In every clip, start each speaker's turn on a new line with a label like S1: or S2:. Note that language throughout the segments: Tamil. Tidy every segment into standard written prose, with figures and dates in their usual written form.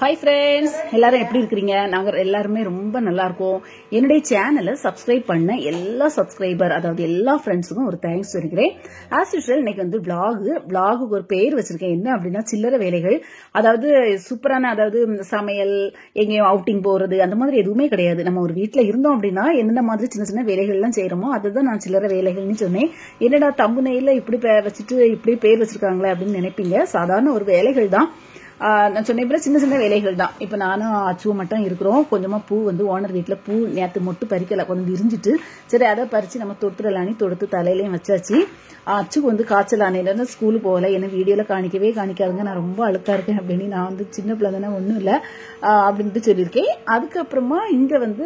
S1: ஹாய் ஃப்ரெண்ட்ஸ், எல்லாரும் எப்படி இருக்கிறீங்க? நாங்கள் எல்லாருமே ரொம்ப நல்லா இருக்கோம். என்னுடைய சேனலை சப்ஸ்கிரைப் பண்ண எல்லா சப்ஸ்கிரைபர், அதாவது எல்லா ஃப்ரெண்ட்ஸுக்கும் ஒரு தேங்க்ஸ் சொல்லிக்கிறேன். ஆஸ் யூஷுவல் இன்னைக்கு வந்து விளாகுக்கு ஒரு பேர் வச்சிருக்கேன். என்ன அப்படின்னா சில்லறை வேலைகள். அதாவது சூப்பரான, அதாவது சமையல், எங்கேயும் அவுட்டிங் போறது அந்த மாதிரி எதுவுமே கிடையாது. நம்ம ஒரு வீட்டில் இருந்தோம் அப்படின்னா என்னென்ன மாதிரி சின்ன சின்ன வேலைகள்லாம் செய்யறோமோ அதுதான் நான் சில்லறை வேலைகள்னு சொன்னேன். என்னடா தம்புநெயில இப்படி வச்சுட்டு இப்படி பேர் வச்சிருக்காங்களே அப்படின்னு நினைப்பீங்க. சாதாரண ஒரு வேலைகள் தான். நான் சொன்ன இப்ப சின்ன சின்ன வேலைகள் தான். இப்ப நானும் அச்சுவும் மட்டும் இருக்கிறோம். கொஞ்சமா பூ வந்து ஓனர் வீட்டுல பூ நேற்று மொட்டு பறிக்கல, கொஞ்சம் விரிஞ்சிட்டு சரி அதை பறிச்சு நம்ம தொடுத்துடலானி தொடுத்து தலையிலையும் வச்சாச்சு. அச்சுக்கு வந்து காய்ச்சல் ஆனேன்னு ஸ்கூலுக்கு போகல. என்ன வீடியோல காணிக்காதுங்க, நான் ரொம்ப அழுக்கா இருக்கேன் அப்படின்னு. நான் வந்து சின்ன பிள்ளை தானே, ஒன்றும் இல்லை அப்படின்ட்டு சொல்லியிருக்கேன். அதுக்கப்புறமா இங்க வந்து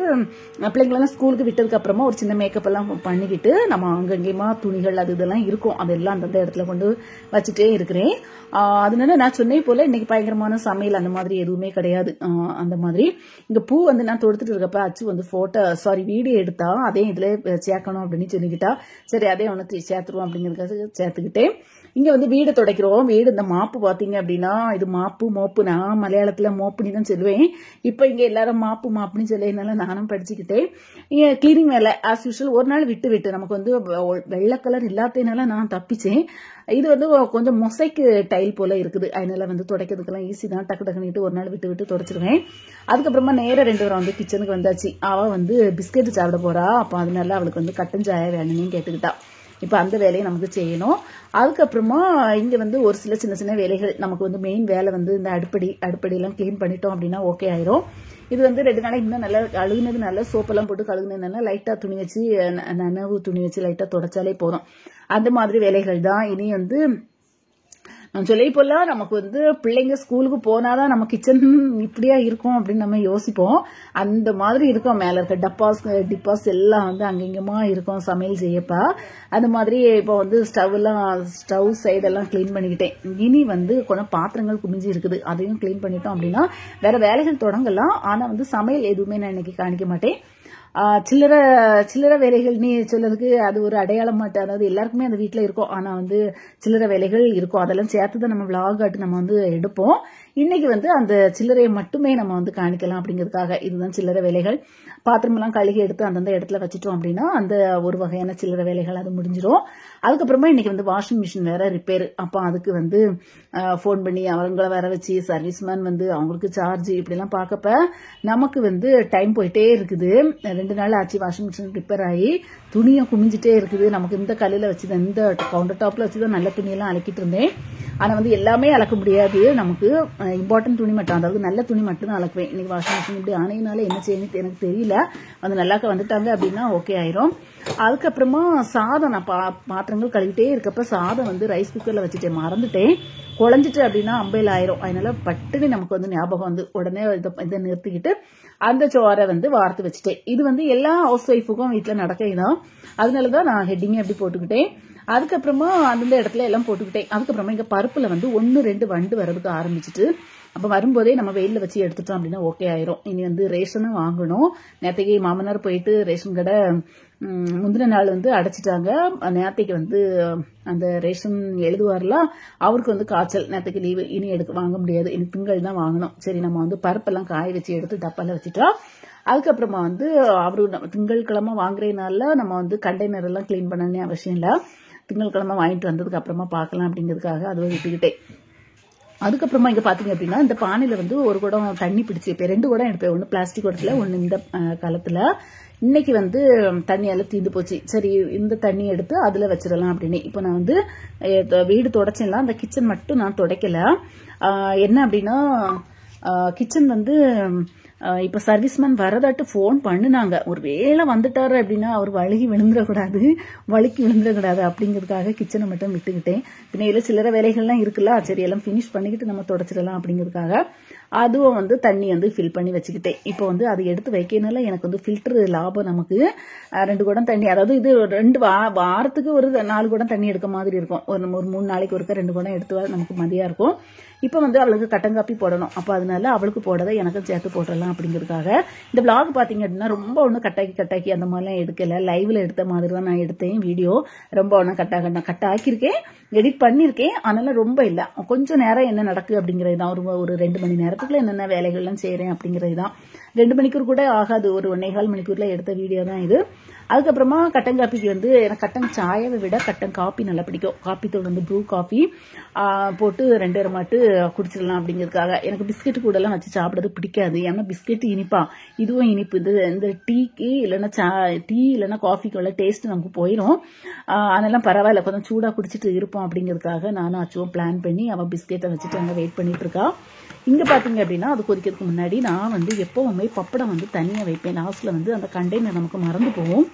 S1: பிள்ளைங்களெல்லாம் ஸ்கூலுக்கு விட்டதுக்கு அப்புறமா ஒரு சின்ன மேக்கப் எல்லாம் பண்ணிக்கிட்டு நம்ம அங்கங்கேயுமா துணிகள் அது இதெல்லாம் இருக்கும், அதெல்லாம் அந்தந்த இடத்துல கொண்டு வச்சுட்டே இருக்கிறேன். அதனால நான் சொன்னேன் போல இன்னைக்கு பயங்கரமான சமையல் அந்த மாதிரி எதுவுமே கிடையாது. அந்த மாதிரி இங்க பூ வந்து நான் தொடுத்துட்டு இருக்கப்ப அச்சு வந்து வீடியோ எடுத்தா அதே இதுல சேர்க்கணும் அப்படின்னு சொல்லிக்கிட்டா. சரி அதே ஒன்று சேர்த்துருவோம் அப்படிங்கிறதுக்காக சேர்த்துக்கிட்டேன். இங்க வந்து வீடு துடைக்கிறோம். வீடு இந்த மாப்பு பாத்தீங்க அப்படின்னா இது மோப்பு. நான் மலையாளத்துல மோப்புன்னு தான் சொல்லுவேன். இப்ப இங்க எல்லாரும் மாப்புன்னு சொல்லினால நானும் படிச்சுக்கிட்டேன். இங்க கிளீனிங் வேலை ஆஸ் யூஷுவல் ஒரு நாள் விட்டு நமக்கு வந்து வெள்ளை கலர் இல்லாதனால நான் தப்பிச்சேன். இது வந்து கொஞ்சம் மொசைக்கு டைல் போல இருக்குது, அதனால வந்து துடைக்கிறதுக்கெல்லாம் ஈஸி தான். டக்கு டக்குனிட்டு ஒரு நாள் விட்டு துடைச்சிருவேன். அதுக்கப்புறமா நேரம் 2 பேரும் வந்து கிச்சனுக்கு வந்தாச்சு. அவ வந்து பிஸ்கெட் சாப்பிட போறா. அப்ப அதனால அவளுக்கு வந்து கட்டன் சாயா வேணும்னு கேட்டுக்கிட்டா. இப்ப அந்த வேலையை நமக்கு செய்யணும். அதுக்கப்புறமா இங்க வந்து ஒரு சில சின்ன சின்ன வேலைகள். நமக்கு வந்து மெயின் வேலை வந்து இந்த அடுப்படி எல்லாம் கிளீன் பண்ணிட்டோம் அப்படின்னா ஓகே ஆயிரும். இது வந்து 2 நாளைக்கு இன்னும் நல்லா கழுகுனது, நல்லா சோப்பெல்லாம் போட்டு கழுகுனதுனால லைட்டா துணி வச்சு நனவு துணி வச்சு லைட்டா தொடச்சாலே போதும். அந்த மாதிரி வேலைகள் தான். இனி வந்து நான் சொல்லி போலாம் நமக்கு வந்து பிள்ளைங்க ஸ்கூலுக்கு போனாதான் நம்ம கிச்சன் இப்படியா இருக்கும் அப்படின்னு நம்ம யோசிப்போம். அந்த மாதிரி இருக்கும். மேல இருக்க டிப்பாஸ் எல்லாம் வந்து அங்கெங்கமா இருக்கும் சமையல் செய்யப்பா. அந்த மாதிரி இப்போ வந்து ஸ்டவ் சைடெல்லாம் கிளீன் பண்ணிக்கிட்டேன். இனி வந்து கொஞ்சம் பாத்திரங்கள் குமிஞ்சு இருக்குது, அதையும் கிளீன் பண்ணிட்டோம் அப்படின்னா வேற வேலைகள் தொடங்கலாம். ஆனா வந்து சமையல் எதுவுமே நான் இன்னைக்கு காணிக்க மாட்டேன். சில்லறை வேலைகள் நீ சொல்லதுக்கு அது ஒரு அடையாளம் மாட்டேன். அதாவது எல்லாருக்குமே அந்த வீட்டுல இருக்கும். ஆனா வந்து சில்லறை வேலைகள் இருக்கும், அதெல்லாம் சேர்த்துதான் நம்ம விளாக் ஆட்டு நம்ம வந்து எடுப்போம். இன்னைக்கு வந்து அந்த சில்லறையை மட்டுமே நம்ம வந்து காணிக்கலாம் அப்படிங்கிறதுக்காக இதுதான் சில்லறை வேலைகள். பாத்திரம் எல்லாம் கழுகி எடுத்து அந்தந்த இடத்துல வச்சுட்டோம் அப்படின்னா அந்த ஒரு வகையான சில்லறை வேலைகள் அது முடிஞ்சிடும். அதுக்கப்புறமா இன்னைக்கு வந்து வாஷிங் மிஷின் வேற ரிப்பேர். அப்ப அதுக்கு வந்து போன் பண்ணி அவங்கள வர வச்சு சர்வீஸ்மேன் வந்து அவங்களுக்கு சார்ஜ் இப்படி எல்லாம் பார்க்கப்ப நமக்கு வந்து டைம் போயிட்டே இருக்குது. 2 நாள் ஆச்சு வாஷிங் மிஷின் ரிப்பேர் ஆகி. துணியும் குமிஞ்சிட்டே இருக்குது. நமக்கு இந்த கல்லில் வச்சுதான், இந்த கவுண்டர் டாப்ல வச்சுதான் நல்ல துணியெல்லாம் அலக்கிட்டு இருந்தேன். ஆனா வந்து எல்லாமே அலக்க முடியாது. நமக்கு இம்பார்ட்டன்ட் துணி மட்டும், அதாவது நல்ல துணி மட்டும் தான் அலக்குவேன். இன்னைக்கு வாஷிங் மிஷின் இப்படி ஆனையினால என்ன செய்யணும் எனக்கு தெரியல. வந்து நல்லாக்க வந்துட்டாங்க அப்படின்னா ஓகே ஆயிரும். அதுக்கப்புறமா சாதம் நான் பாத்திரங்கள் கழுவிட்டே இருக்கப்ப சாதம் வந்து ரைஸ் குக்கர்ல வச்சுட்டேன், மறந்துட்டேன். குழஞ்சிட்டு அப்படின்னா அம்பையில் ஆயிரும். அதனால பட்டுன்னு நமக்கு வந்து ஞாபகம் வந்து உடனே இதை நிறுத்திக்கிட்டு அந்த சோறை வந்து வார்த்து வச்சுட்டேன். இது வந்து எல்லா ஹவுஸ் ஒய்ஃபுக்கும் வீட்டுல நடக்கைதான். அதனாலதான் நான் ஹெட்டிங்கே அப்படி போட்டுக்கிட்டேன். அதுக்கப்புறமா அந்தந்த இடத்துல எல்லாம் போட்டுக்கிட்டேன். அதுக்கப்புறமா இங்க பருப்புல வந்து 1-2 வண்டு வரதுக்கு ஆரம்பிச்சுட்டு அப்ப வரும்போதே நம்ம வெயில வச்சு எடுத்துட்டோம் அப்படின்னா ஓகே ஆயிரும். இனி வந்து ரேஷனும் வாங்கணும். நேற்றுக்கு மாமனார் போயிட்டு ரேஷன் கடை முந்தின நாள் வந்து அடைச்சிட்டாங்க. நேற்றுக்கு வந்து அந்த ரேஷன் எழுதுவார்லாம், அவருக்கு வந்து காய்ச்சல், நேற்றுக்கு லீவு. இனி வாங்க முடியாது, இனி திங்கள் தான் வாங்கணும். சரி நம்ம வந்து பருப்பெல்லாம் காய வச்சு எடுத்து டப்பால வச்சுட்டா. அதுக்கப்புறமா வந்து அவரு திங்கட்கிழமை வாங்குறதுனால நம்ம வந்து கண்டெய்னர் எல்லாம் கிளீன் பண்ணணும்னு அவசியம் இல்லை. திங்கட்கிழமை வாங்கிட்டு வந்ததுக்கு அப்புறமா பார்க்கலாம் அப்படிங்கிறதுக்காக அதை விட்டுக்கிட்டேன். அதுக்கப்புறமா இங்க பாத்தீங்க அப்படின்னா இந்த பானையில வந்து ஒரு குடம் தண்ணி பிடிச்சி வைப்பேன். 2 குடம் எடுப்பேன், ஒன்னு பிளாஸ்டிக் குடத்துல, ஒன்னு இந்த காலத்துல. இன்னைக்கு வந்து தண்ணி எல்லாம் தீந்து போச்சு. சரி இந்த தண்ணி எடுத்து அதுல வச்சிடலாம் அப்படின்னு. இப்ப நான் வந்து வீடு துடைச்சிடலாம். அந்த கிச்சன் மட்டும் நான் துடைக்கல. என்ன அப்படின்னா கிச்சன் வந்து இப்ப சர்வீஸ்மேன் வரதாட்டு போன் பண்ணுனாங்க. ஒரு வேளை வந்துட்டாரு அப்படின்னா அவர் வழுக்கி விழுந்துடக்கூடாது அப்படிங்கிறதுக்காக கிச்சனை மட்டும் விட்டுக்கிட்டேன். பின்ன இதுல சில்லறை வேலைகள்லாம் இருக்குல்ல, சரி எல்லாம் பினிஷ் பண்ணிக்கிட்டு நம்ம தொடச்சிடலாம் அப்படிங்கிறதுக்காக அதுவும் வந்து தண்ணி வந்து ஃபில் பண்ணி வச்சுக்கிட்டேன். இப்போ வந்து அதை எடுத்து வைக்கிறதுனால எனக்கு வந்து ஃபில்டர் லாபம். நமக்கு 2 குடம் தண்ணி, அதாவது இது 2 வாரத்துக்கு ஒரு 4 குடம் தண்ணி எடுக்க மாதிரி இருக்கும். ஒரு 3 நாளைக்கு ஒருக்க 2 குடம் எடுத்து நமக்கு மதியா இருக்கும். இப்ப வந்து அவளுக்கு கட்டன் காப்பி போடணும். அப்ப அதனால அவளுக்கு போடதை எனக்கு சேர்த்து போடலாம் அப்படிங்கிறதுக்காக. இந்த vlog பாத்தீங்க அப்படின்னா ரொம்ப ஒன்றும் கட்டாக்கி அந்த மாதிரிலாம் எடுக்கல. லைவ்ல எடுத்த மாதிரி தான் நான் எடுத்தேன் வீடியோ. ரொம்ப ஒன்றும் கட்டாக்கியிருக்கேன், எடிட் பண்ணியிருக்கேன். அதனால ரொம்ப இல்லை, கொஞ்சம் நேரம் என்ன நடக்குது அப்படிங்கிறது தான். ஒரு 2 மணி நேரத்துக்குள்ள என்னென்ன வேலைகள்லாம் செய்கிறேன் அப்படிங்கிறது தான். 2 மணிக்கூர் கூட ஆகாது, ஒரு 1.25 மணிக்கூர்ல எடுத்த வீடியோ தான் இது. அதுக்கப்புறமா கட்டன் காப்பிக்கு வந்து எனக்கு கட்டன் சாயாவை விட கட்டன் காப்பி நல்லா பிடிக்கும். காப்பி தூள் வந்து ப்ரூ காஃபி போட்டு 2 மாட்டு குடிச்சிடலாம் அப்படிங்கிறதுக்காக. எனக்கு பிஸ்கெட்டு கூடலாம் வச்சு சாப்பிட்றது பிடிக்காது, ஏன்னா பிஸ்கெட்டு இனிப்பா, இதுவும் இனிப்பு. இந்த டீக்கு இல்லைன்னா டீ இல்லைன்னா காஃபிக்கு உள்ள டேஸ்ட் நமக்கு போயிடும். அதெல்லாம் பரவாயில்ல, கொஞ்சம் சூடாக குடிச்சிட்டு இருப்போம் அப்படிங்கிறதுக்காக நானும் அச்சுவும் பிளான் பண்ணி அவள் பிஸ்கெட்டை வச்சுட்டு அங்கே வெயிட் பண்ணிட்டு இருக்கா. இங்கே பார்த்தீங்க அப்படின்னா அது கொதிக்கிறதுக்கு முன்னாடி நான் வந்து எப்போவுமே பப்படம் வந்து தனியாக வைப்பேன். லாஸ்ட்டில் வந்து அந்த கண்டெய்னர் நமக்கு மறந்து போகும்.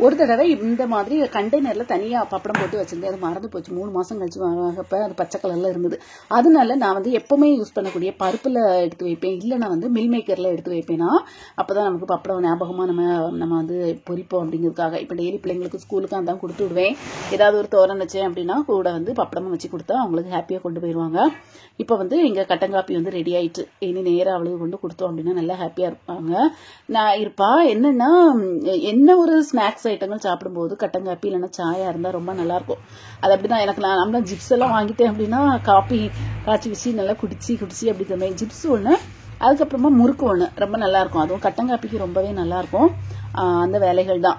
S1: ஒரு தடவை இந்த மாதிரி கண்டெய்னரில் தனியாக பப்படம் போட்டு வச்சிருந்தேன், அது மறந்து போச்சு. 3 மாதம் கழிச்சு வாங்கப்போ அது பச்சை கலரில் இருந்தது. அதனால நான் வந்து எப்போவுமே யூஸ் பண்ணக்கூடிய பருப்பில் எடுத்து வைப்பேன், இல்லைனா வந்து மில் மேக்கரில் எடுத்து வைப்பேனா. அப்போ தான் நமக்கு பப்படம் ஞாபகமாக நம்ம வந்து பொரிப்போம் அப்படிங்கிறதுக்காக. இப்போ டெய்லி பிள்ளைங்களுக்கு ஸ்கூலுக்கு அதான் கொடுத்து விடுவேன். ஏதாவது ஒரு தோரணை வச்சேன் அப்படின்னா கூட வந்து பப்படமும் வச்சு கொடுத்தா அவங்களுக்கு ஹாப்பியாக கொண்டு போயிடுவாங்க. இப்போ வந்து இங்கே கட்டங்காப்பி வந்து ரெடி ஆயிட்டு, இனி நேராக அவளுக்கு கொண்டு கொடுத்தோம் அப்படின்னா நல்லா ஹாப்பியாக இருப்பாங்க. நான் இருப்பா என்னன்னா என்ன ஒரு ஸ்நாக்ஸ் ஐட்டங்கள் சாப்பிடும்போது கட்டங்காப்பி இல்லைன்னா சாயா இருந்தால் ரொம்ப நல்லா இருக்கும். அது அப்படிதான் எனக்கு. நம்மள ஜிப்ஸ் எல்லாம் வாங்கிட்டேன் அப்படின்னா காப்பி காய்ச்சி வச்சு நல்லா குடிச்சு அப்படி தந்தேன். ஜிப்ஸ் ஒன்று, அதுக்கப்புறமா முறுக்கு ஒன்று ரொம்ப நல்லா இருக்கும். அதுவும் கட்டங்காப்பிக்கு ரொம்பவே நல்லா இருக்கும். அந்த வேலைகள் தான்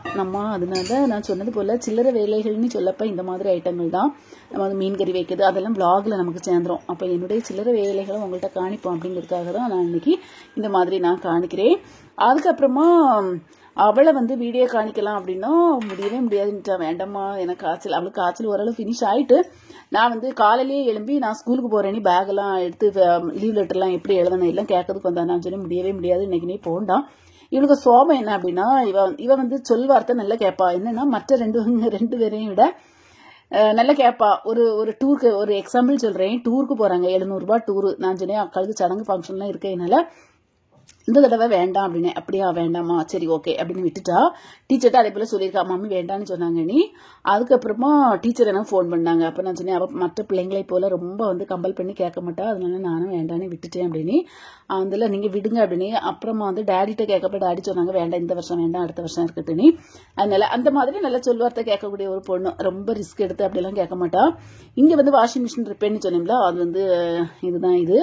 S1: அதனால நான் சொன்னது போல சில்லறை வேலைகள்னு சொல்லப்ப இந்த மாதிரி ஐட்டங்கள் தான். நம்ம வந்து மீன் கறி வைக்கிறது அதெல்லாம் vlogல நமக்கு சேர்ந்துரும். அப்போ என்னுடைய சில்லறை வேலைகளை உங்கள்கிட்ட காணிப்போம் அப்படிங்கிறதுக்காக தான் நான் இன்னைக்கு இந்த மாதிரி நான் காணிக்கிறேன். அதுக்கப்புறமா அவளை வந்து வீடியோ காணிக்கலாம் அப்படின்னா முடியவே முடியாதுன்ட்டா. வேண்டாம்மா எனக்கு காய்ச்சல், அவளுக்கு காய்ச்சல் ஓரளவு ஃபினிஷ் ஆயிட்டு நான் வந்து காலையிலேயே எழும்பி நான் ஸ்கூலுக்கு போறேன்னு பேக் எல்லாம் எடுத்து லீவ் லெட்டர்லாம் எப்படி எழுதணும் எல்லாம் கேட்கறதுக்கு வந்தா. நான் சொல்லி முடியவே முடியாது, இன்னைக்கு நீ போண்டாம். இவளுக்கு சோபம் என்ன அப்படின்னா இவ வந்து சொல்வார்த்தை நல்லா கேட்பா. என்னன்னா மற்ற ரெண்டு பேரையும் விட நல்லா கேட்பா. ஒரு டூருக்கு ஒரு எக்ஸாம்பிள் சொல்றேன். டூருக்கு போறாங்க, 700 ரூபாய் டூரு. நான் சொன்னேன் அக்காளுக்கு சடங்கு ஃபங்க்ஷன்லாம் இருக்கனால இந்த தடவை வேண்டாம் அப்படின்னு. அப்படியா வேண்டாமா, சரி ஓகே அப்படின்னு விட்டுட்டா. டீச்சர்ட்ட அதே போல சொல்லியிருக்கா, மம்மி வேண்டான்னு சொன்னாங்க நீ. அதுக்கப்புறமா டீச்சர் என்ன ஃபோன் பண்ணாங்க. அப்போ நான் சொன்னேன் அவள் மற்ற பிள்ளைங்களை போல ரொம்ப வந்து கம்பல் பண்ணி கேட்க மாட்டா, அதனால நானும் வேண்டான்னு விட்டுட்டேன் அப்படின்னு. அதில் நீங்கள் விடுங்க அப்படின்னு. அப்புறமா வந்து டேடிட்ட கேட்கப்ப டேடி சொன்னாங்க வேண்டாம், இந்த வருஷம் வேண்டாம், அடுத்த வருஷம் இருக்கட்டுன்னு. அதனால அந்த மாதிரி நல்லா சொல்வார்த்தை கேட்கக்கூடிய ஒரு பொண்ணு, ரொம்ப ரிஸ்க் எடுத்து அப்படிலாம் கேட்க மாட்டா. இங்கே வந்து வாஷிங் மிஷின் ரிப்பேர்னு சொன்னீங்களா, அது வந்து இதுதான் இது.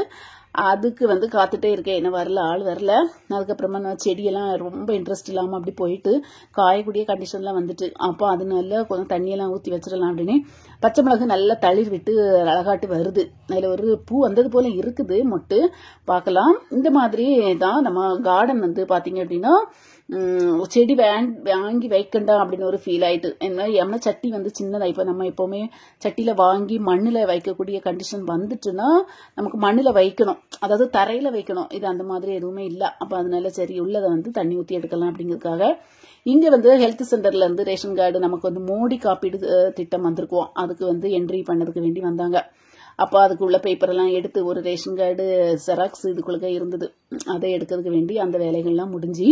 S1: அதுக்கு வந்து காத்துட்டே இருக்கேன், என்ன வரல, ஆள் வரல. அதுக்கப்புறமா நான் செடியெல்லாம் ரொம்ப இன்ட்ரெஸ்ட் இல்லாமல் அப்படி போயிட்டு காயக்கூடிய கண்டிஷன்லாம் வந்துட்டு, அப்போ அதனால கொஞ்சம் தண்ணியெல்லாம் ஊற்றி வச்சிடலாம் அப்படின்னு. பச்சை மிளகு நல்லா தளிர் விட்டு அழகாட்டு வருது. அதில் ஒரு பூ வந்தது போல இருக்குது, மொட்டு பார்க்கலாம். இந்த மாதிரி தான் நம்ம கார்டன் வந்து பார்த்தீங்க அப்படின்னா செடி வாங்கி வைக்கண்டா அப்படின்னு ஒரு ஃபீல் ஆயிட்டு. என்ன சட்டி வந்து சின்னதா, இப்போ நம்ம எப்பவுமே சட்டியில வாங்கி மண்ணில் வைக்கக்கூடிய கண்டிஷன் வந்துட்டுன்னா நமக்கு மண்ணில் வைக்கணும், அதாவது தரையில வைக்கணும். இது அந்த மாதிரி எதுவுமே இல்லை. அப்போ அதனால சரி உள்ளதை வந்து தண்ணி ஊற்றி எடுக்கலாம் அப்படிங்கிறதுக்காக இங்க வந்து ஹெல்த் சென்டர்ல இருந்து ரேஷன் கார்டு நமக்கு வந்து மோடி காப்பீடு திட்டம் வந்திருக்கும். அதுக்கு வந்து என்ட்ரி பண்ணதுக்கு வேண்டி வந்தாங்க. அப்போ அதுக்குள்ள பேப்பர் எல்லாம் எடுத்து ஒரு ரேஷன் கார்டு ஜெராக்ஸ் இதுக்குள்ள இருந்தது, அதை எடுக்கிறதுக்கு வேண்டி அந்த வேலைகள்லாம் முடிஞ்சு,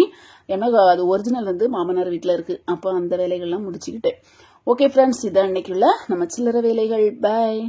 S1: ஏன்னா அது ஒரிஜினல் வந்து மாமனார் வீட்டில் இருக்கு. அப்போ அந்த வேலைகள்லாம் முடிச்சுக்கிட்டேன். ஓகே ஃப்ரெண்ட்ஸ், இதான் இன்னைக்குள்ள நம்ம சில்லறை வேலைகள். பாய்.